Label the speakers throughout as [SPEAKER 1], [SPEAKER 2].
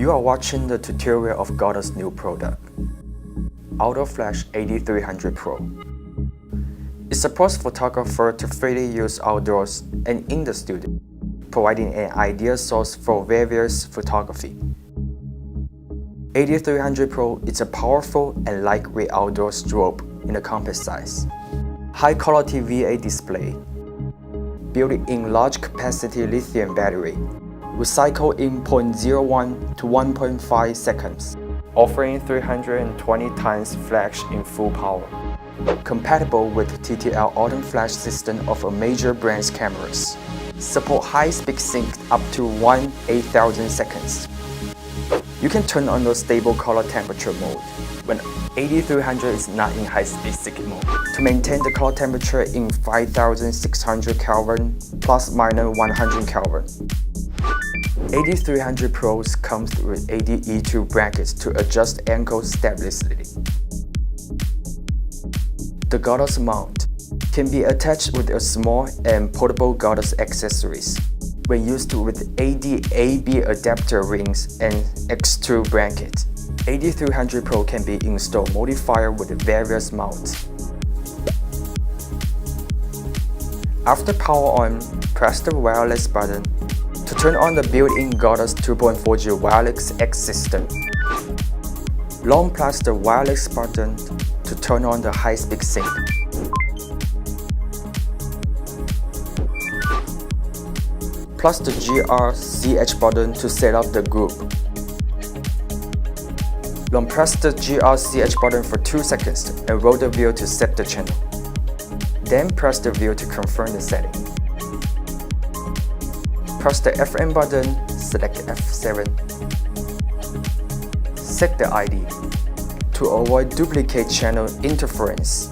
[SPEAKER 1] You are watching the tutorial of Godox's new product, Auto Flash AD300Pro. It supports photographers to freely use outdoors and in the studio, providing an ideal source for various photography. AD300Pro is a powerful and lightweight outdoor strobe in a compact size. High-quality VA display, built-in large-capacity lithium battery, will cycle in 0.01 to 1.5 seconds, offering 320 times flash in full power. Compatible with TTL auto flash system of a major brand's cameras. Support high-speed sync up to 1/8000 seconds. You can turn on the stable color temperature mode when AD300 is not in high-speed sync mode to maintain the color temperature in 5600 Kelvin plus minus 100 Kelvin. AD300 Pros comes with AD-E2 brackets to adjust ankle stability. The Godox mount can be attached with a small and portable Godox accessories when used with AD-AB adapter rings and X2 bracket. AD300 Pro can be installed modifier with various mounts. After power on, press the wireless button to turn on the built-in Godox 2.4G wireless X system. Long press the wireless button to turn on the high-speed sync. Plus the GRCH button to set up the group. Long press the GRCH button for 2 seconds and roll the wheel to set the channel. Then press the wheel to confirm the setting. Press the FM button, select F7. Set the ID to avoid duplicate channel interference.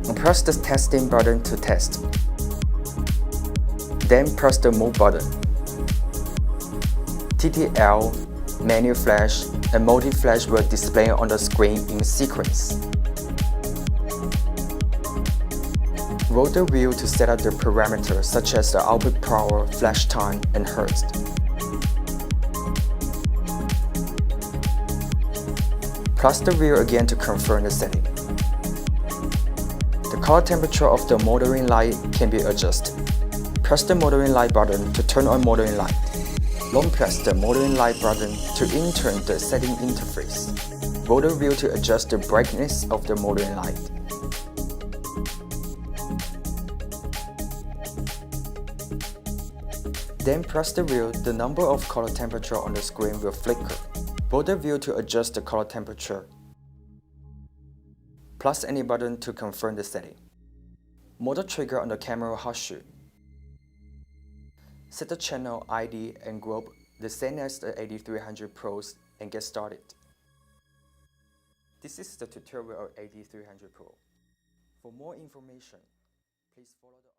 [SPEAKER 1] And press the testing button to test. Then press the move button. TTL, manual flash, and multi-flash will display on the screen in sequence. Roll the wheel to set up the parameters such as the output power, flash time, and hertz. Press the wheel again to confirm the setting. The color temperature of the motoring light can be adjusted. Press the motoring light button to turn on motoring light. Long press the motoring light button to enter the setting interface. Roll the wheel to adjust the brightness of the motoring light. Then press the wheel, the number of color temperature on the screen will flicker. Roll the wheel to adjust the color temperature. Press any button to confirm the setting. Motor trigger on the camera hot shoe. Set the channel ID and group the same as the AD300 Pros and get started. This is the tutorial of AD300 Pro. For more information, please follow the